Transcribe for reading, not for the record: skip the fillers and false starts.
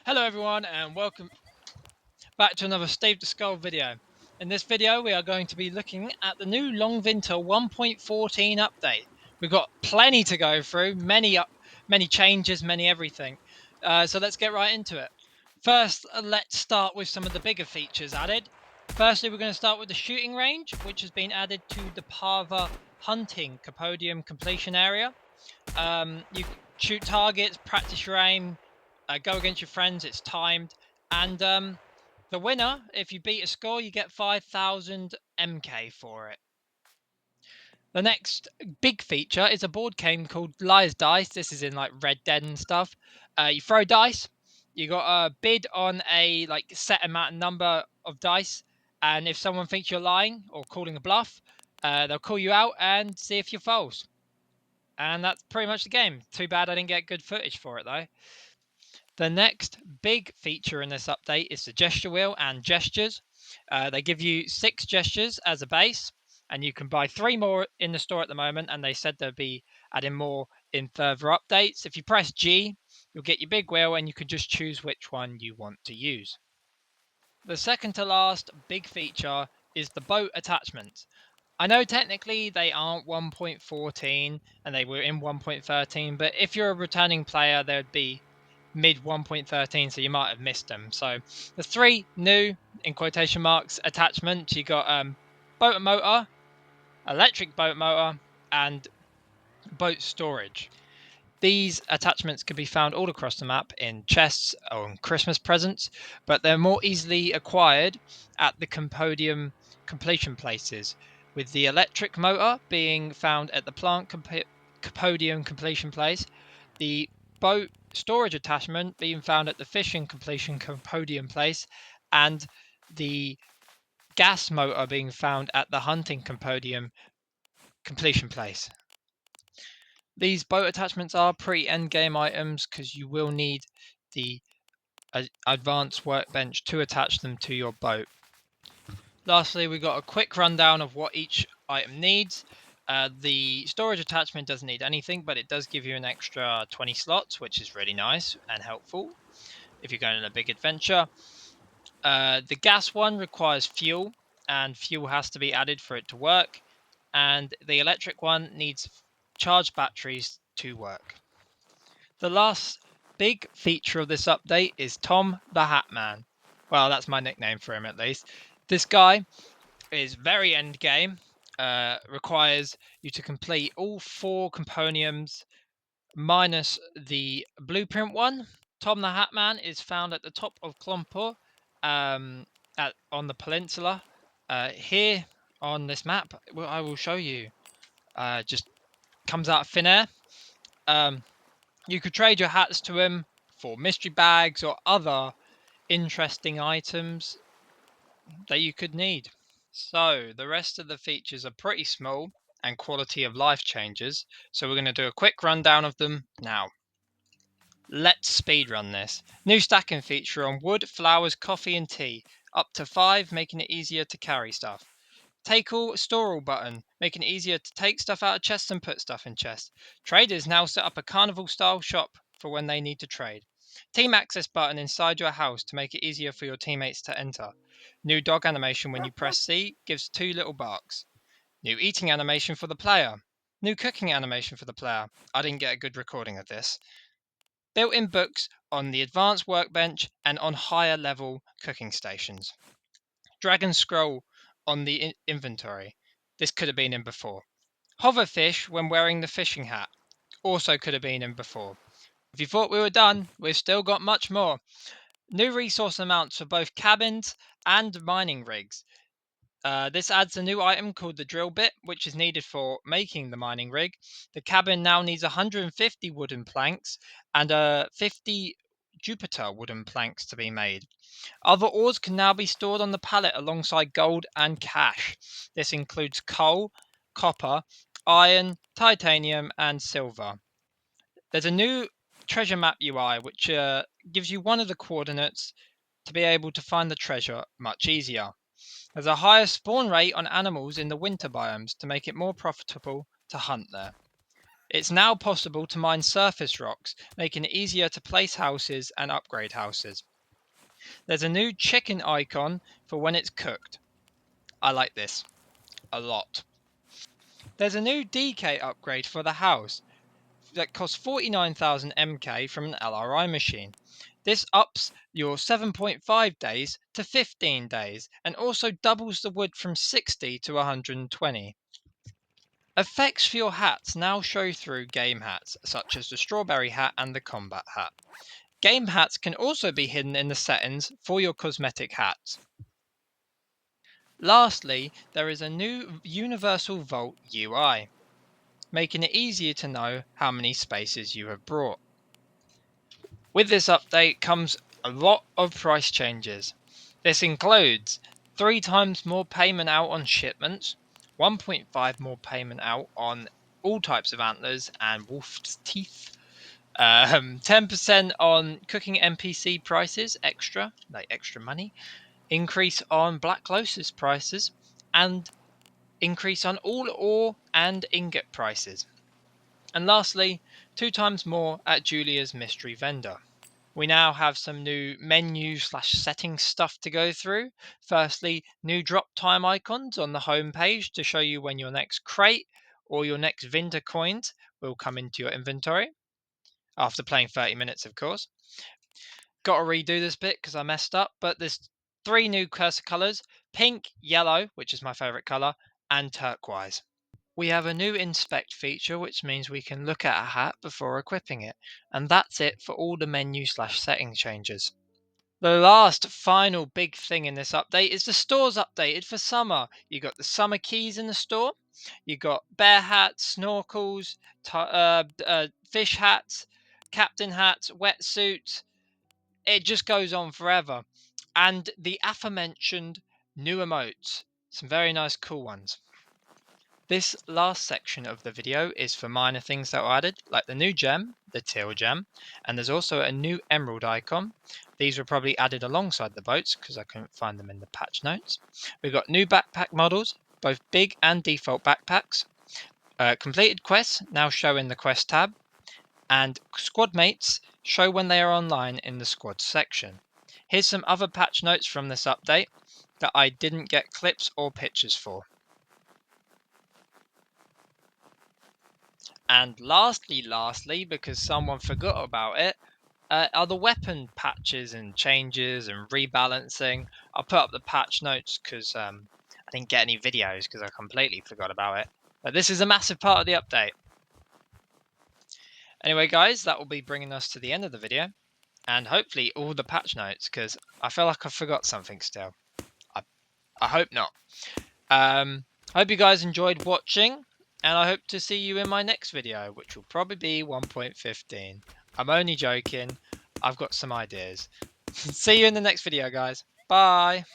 Hello everyone and welcome back to another SteveTheSkull video. In this video we are going to be looking at the new Longvinter 1.14 update. We've got plenty to go through, many changes, many everything. So let's get right into it. First, let's start with some of the bigger features added. Firstly, we're going to start with the shooting range, which has been added to the Parva hunting Capodium completion area. You shoot targets, practice your aim, go against your friends. It's timed, and the winner, if you beat a score, you get 5,000 MK for it. The next big feature is a board game called Liar's Dice. This is in like Red Dead and stuff. You throw dice. You got a bid on a set amount number of dice, and if someone thinks you're lying or calling a bluff, they'll call you out and see if you're false. And that's pretty much the game. Too bad I didn't get good footage for it though. The next big feature in this update is the gesture wheel and gestures. They give you 6 gestures as a base, and you can buy 3 more in the store at the moment, and they said they'll be adding more in further updates. If you press G, you'll get your big wheel, and you can just choose which one you want to use. The second to last big feature is the boat attachments. I know technically they aren't 1.14 and they were in 1.13, but if you're a returning player, they'd be mid 1.13, so you might have missed them. So the 3 new, in quotation marks, attachments, you got boat motor, electric boat motor, and boat storage. These attachments can be found all across the map in chests or in Christmas presents, but they're more easily acquired at the Compodium completion places, with the electric motor being found at the plant Compodium completion place, the boat storage attachment being found at the fishing completion Compodium place, and the gas motor being found at the hunting Compodium completion place. These boat attachments are pre-end game items because you will need the advanced workbench to attach them to your boat. Lastly, we got a quick rundown of what each item needs. The storage attachment doesn't need anything, but it does give you an extra 20 slots, which is really nice and helpful if you're going on a big adventure. The gas one requires fuel, and fuel has to be added for it to work. And the electric one needs charged batteries to work. The last big feature of this update is Tom the Hat Man. Well, that's my nickname for him at least. This guy is very end game, requires you to complete all 4 componiums minus the blueprint one. Tom the Hat Man is found at the top of Clonpur, on the peninsula. Here on this map, I will show you. Just comes out of thin air. You could trade your hats to him for mystery bags or other interesting items that you could need. So the rest of the features are pretty small and quality of life changes, so we're going to do a quick rundown of them now. Let's speedrun this. New stacking feature on wood, flowers, coffee and tea. Up to 5, making it easier to carry stuff. Take all, store all button, making it easier to take stuff out of chests and put stuff in chests. Traders now set up a carnival style shop for when they need to trade. Team access button inside your house to make it easier for your teammates to enter. New dog animation when you press C gives 2 little barks. New eating animation for the player. New cooking animation for the player. I didn't get a good recording of this. Built-in books on the advanced workbench and on higher level cooking stations. Dragon scroll on the inventory. This could have been in before. Hoverfish when wearing the fishing hat. Also could have been in before. If you thought we were done, we've still got much more. New resource amounts for both cabins and mining rigs. This adds a new item called the drill bit, which is needed for making the mining rig. The cabin now needs 150 wooden planks and 50 Jupiter wooden planks to be made. Other ores can now be stored on the pallet alongside gold and cash. This includes coal, copper, iron, titanium, and silver. There's a new treasure map UI which gives you one of the coordinates to be able to find the treasure much easier. There's a higher spawn rate on animals in the winter biomes to make it more profitable to hunt there. It's now possible to mine surface rocks, making it easier to place houses and upgrade houses. There's a new chicken icon for when it's cooked. I like this a lot. There's a new DK upgrade for the house that costs 49,000 MK from an LRI machine. This ups your 7.5 days to 15 days and also doubles the wood from 60 to 120. Effects for your hats now show through game hats, such as the strawberry hat and the combat hat. Game hats can also be hidden in the settings for your cosmetic hats. Lastly, there is a new Universal Vault UI, making it easier to know how many spaces you have brought. With this update comes a lot of price changes. This includes 3 times more payment out on shipments, 1.5 more payment out on all types of antlers and wolf's teeth, 10% on cooking NPC prices, extra money, increase on Black Lotus prices, and increase on all ore and ingot prices. And lastly, 2 times more at Julia's mystery vendor. We now have some new menu/settings stuff to go through. Firstly, new drop time icons on the home page to show you when your next crate or your next Vinter coins will come into your inventory. After playing 30 minutes, of course. Got to redo this bit because I messed up, but there's 3 new cursor colors: pink, yellow, which is my favorite color, and turquoise. We have a new inspect feature, which means we can look at a hat before equipping it. And that's it for all the menu/setting changes. The last final big thing in this update is the store's updated for summer. You got the summer keys in the store. You got bear hats, snorkels, fish hats, captain hats, wetsuits. It just goes on forever. And the aforementioned new emotes. Some very nice cool ones. This last section of the video is for minor things that were added, like the new gem, the teal gem, and there's also a new emerald icon. These were probably added alongside the boats because I couldn't find them in the patch notes. We've got new backpack models, both big and default backpacks. Completed quests now show in the quest tab, and squad mates show when they are online in the squad section. Here's some other patch notes from this update that I didn't get clips or pictures for. And lastly, because someone forgot about it, are the weapon patches and changes and rebalancing. I'll put up the patch notes because I didn't get any videos because I completely forgot about it. But this is a massive part of the update. Anyway, guys, that will be bringing us to the end of the video. And hopefully all the patch notes, because I feel like I forgot something still. I hope not. I hope you guys enjoyed watching, and I hope to see you in my next video, which will probably be 1.15. I'm only joking. I've got some ideas. See you in the next video, guys. Bye.